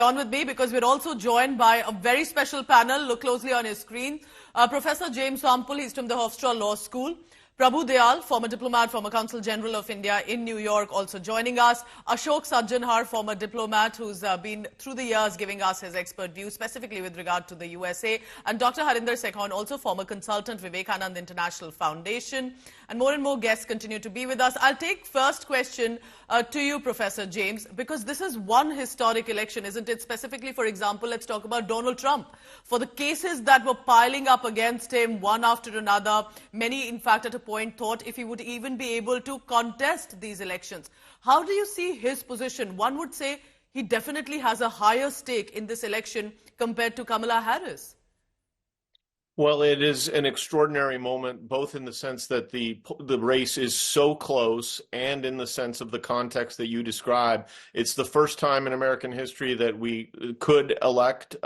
On with me because we're also joined by a very special panel. Look closely on his screen. Professor James Wampel, he's from the Hofstra Law School. Prabhu Dayal, former diplomat, former Consul General of India in New York, also joining us. Ashok Sajjanhar, former diplomat who's been through the years giving us his expert view, specifically with regard to the USA. And Dr. Harinder Sekhon, also former consultant, Vivekanand International Foundation. And more guests continue to be with us. I'll take first question to you, Professor James, because this is one historic election, isn't it? Specifically, for example, let's talk about Donald Trump. For the cases that were piling up against him, one after another, many, in fact, at a point thought if he would even be able to contest these elections. How do you see his position? One would say he definitely has a higher stake in this election compared to Kamala Harris. Well, it is an extraordinary moment, both in the sense that the race is so close and in the sense of the context that you describe. It's the first time in American history that we could elect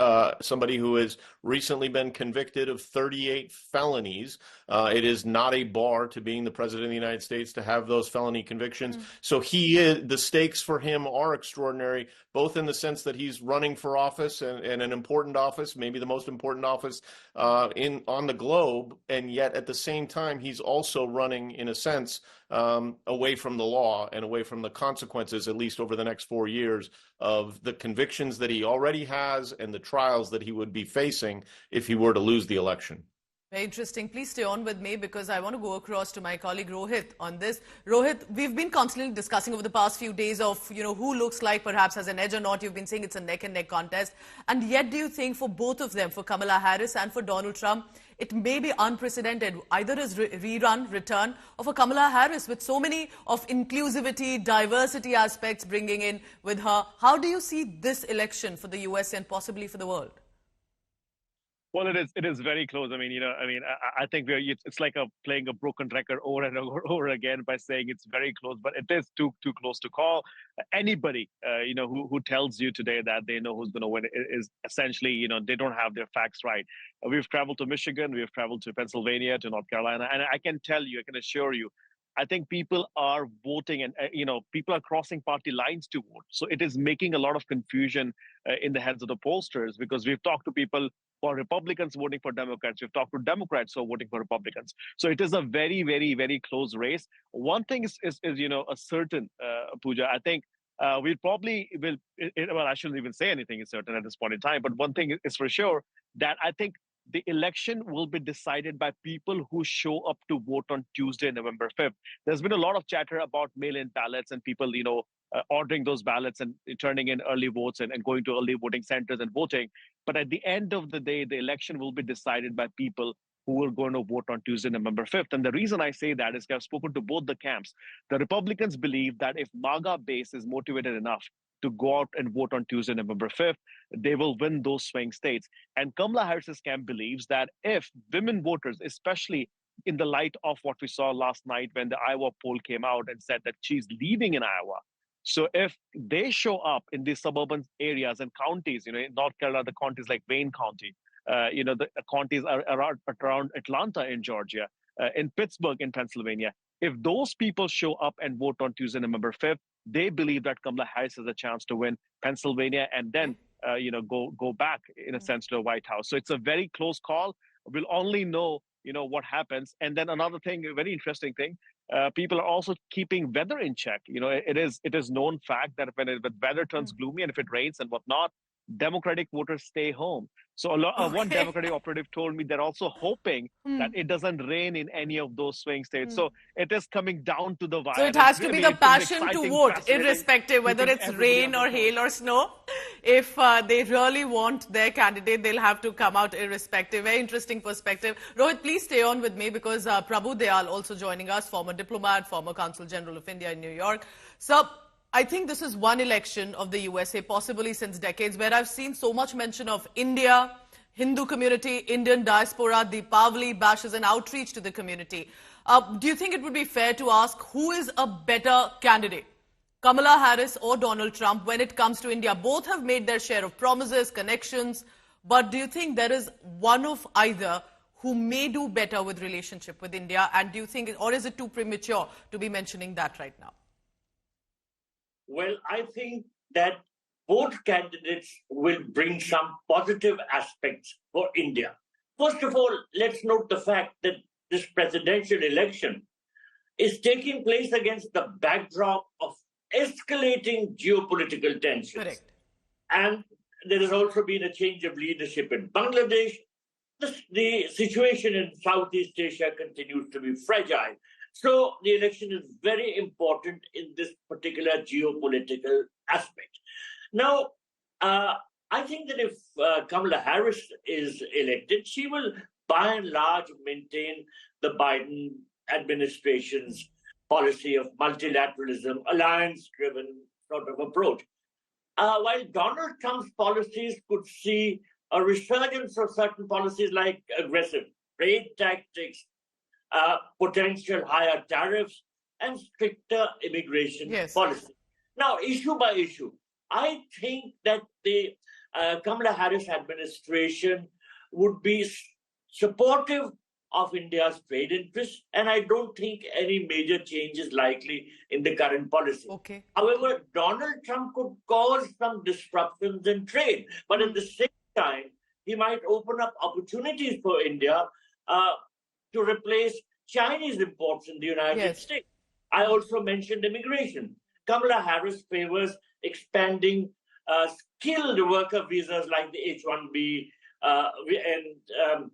somebody who has recently been convicted of 38 felonies. It is not a bar to being the president of the United States to have those felony convictions. So the stakes for him are extraordinary, both in the sense that he's running for office and an important office, maybe the most important office on the globe, and yet at the same time he's also running, in a sense, away from the law and away from the consequences, at least over the next 4 years, of the convictions that he already has and the trials that he would be facing if he were to lose the election. Very interesting. Please stay on with me because I want to go across to my colleague Rohit on this. Rohit, we've been constantly discussing over the past few days of, who looks like perhaps has an edge or not. You've been saying it's a neck-and-neck contest. And yet do you think for both of them, for Kamala Harris and for Donald Trump, it may be unprecedented, either as return, or for Kamala Harris with so many of inclusivity, diversity aspects bringing in with her? How do you see this election for the US and possibly for the world? Well, it is very close. I think it's like playing a broken record over and over again by saying it's very close, but it is too close to call. Anybody, who tells you today that they know who's going to win is essentially, they don't have their facts right. We've traveled to Michigan, we've traveled to Pennsylvania, to North Carolina, and I can assure you, I think people are voting and, people are crossing party lines to vote. So it is making a lot of confusion in the heads of the pollsters, because we've talked to people who are Republicans voting for Democrats. We've talked to Democrats who are voting for Republicans. So it is a very, very, very close race. One thing is a certain, Pooja, I think we probably will, well, I shouldn't even say anything is certain at this point in time, but one thing is for sure, that I think the election will be decided by people who show up to vote on Tuesday, November 5th. There's been a lot of chatter about mail-in ballots and people, ordering those ballots and turning in early votes and going to early voting centers and voting. But at the end of the day, the election will be decided by people who are going to vote on Tuesday, November 5th. And the reason I say that is I've spoken to both the camps. The Republicans believe that if MAGA base is motivated enough to go out and vote on Tuesday, November 5th, they will win those swing states. And Kamala Harris's camp believes that if women voters, especially in the light of what we saw last night when the Iowa poll came out and said that she's leaving in Iowa, so if they show up in these suburban areas and counties, in North Carolina, the counties like Wayne County, the counties are around Atlanta in Georgia, in Pittsburgh in Pennsylvania, if those people show up and vote on Tuesday, November 5th, they believe that Kamala Harris has a chance to win Pennsylvania and then, go back, in a sense, to the White House. So it's a very close call. We'll only know, what happens. And then another thing, a very interesting thing, people are also keeping weather in check. It is known fact that when the weather turns gloomy and if it rains and whatnot, Democratic voters stay home. So one Democratic operative told me they're also hoping that it doesn't rain in any of those swing states. So it is coming down to the wire. So it has to be the passion to vote, irrespective whether it's rain or hail or snow. If they really want their candidate, they'll have to come out irrespective. Very interesting perspective. Rohit, please stay on with me because Prabhu Dayal also joining us, former diplomat, former Consul General of India in New York. So I think this is one election of the USA, possibly since decades, where I've seen so much mention of India, Hindu community, Indian diaspora, Deepavali, bashes and outreach to the community. Do you think it would be fair to ask who is a better candidate, Kamala Harris or Donald Trump, when it comes to India? Both have made their share of promises, connections, but do you think there is one of either who may do better with relationship with India? And do you think, or is it too premature to be mentioning that right now? Well, I think that both candidates will bring some positive aspects for India. First of all, let's note the fact that this presidential election is taking place against the backdrop of escalating geopolitical tensions. Correct. And there has also been a change of leadership in Bangladesh. The situation in Southeast Asia continues to be fragile. So the election is very important in this particular geopolitical aspect. Now, I think that if Kamala Harris is elected, she will by and large maintain the Biden administration's policy of multilateralism, alliance-driven sort of approach. While Donald Trump's policies could see a resurgence of certain policies like aggressive trade tactics, potential higher tariffs, and stricter immigration policy. Now, issue by issue, I think that the Kamala Harris administration would be supportive of India's trade interests, and I don't think any major change is likely in the current policy. Okay. However, Donald Trump could cause some disruptions in trade, but at the same time, he might open up opportunities for India to replace Chinese imports in the United States. I also mentioned immigration. Kamala Harris favors expanding skilled worker visas like the H-1B, and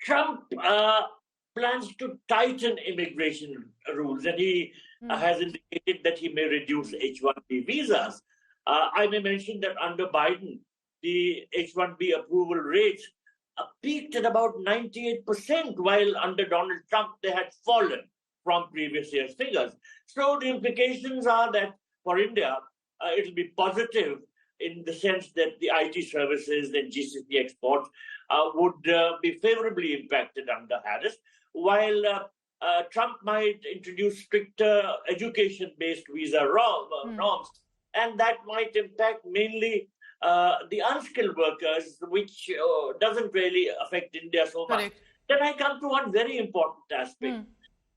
Trump plans to tighten immigration rules, and he has indicated that he may reduce H-1B visas. I may mention that under Biden, the H-1B approval rates peaked at about 98%, while under Donald Trump, they had fallen from previous year's figures. So the implications are that for India, it will be positive in the sense that the IT services and GCC exports would be favorably impacted under Harris, while Trump might introduce stricter education-based visa norms, and that might impact mainly the unskilled workers, which doesn't really affect India so much. Correct. Then I come to one very important aspect,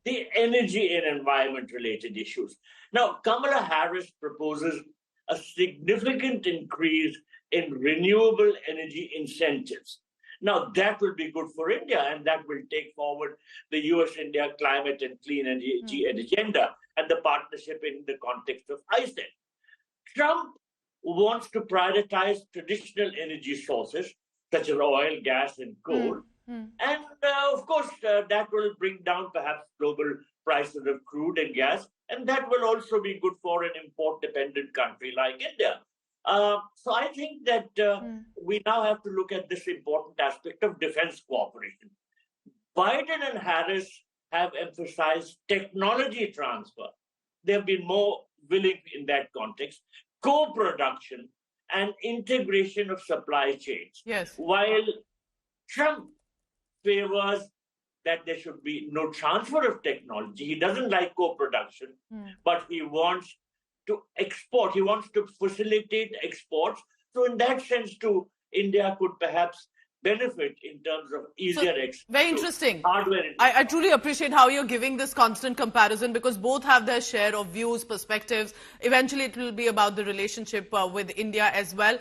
the energy and environment-related issues. Now, Kamala Harris proposes a significant increase in renewable energy incentives. Now, that will be good for India, and that will take forward the US-India climate and clean energy agenda and the partnership in the context of ISET. Trump wants to prioritize traditional energy sources, such as oil, gas, and coal. And, of course, that will bring down perhaps global prices of crude and gas, and that will also be good for an import-dependent country like India. So I think that we now have to look at this important aspect of defense cooperation. Biden and Harris have emphasized technology transfer. They have been more willing in that context, co-production and integration of supply chains. Yes. While Trump favors that there should be no transfer of technology. He doesn't like co-production, but he wants to export. He wants to facilitate exports. So in that sense, too, India could perhaps benefit in terms of easier export. Very interesting. Hardware. I truly appreciate how you're giving this constant comparison, because both have their share of views, perspectives. Eventually, it will be about the relationship with India as well.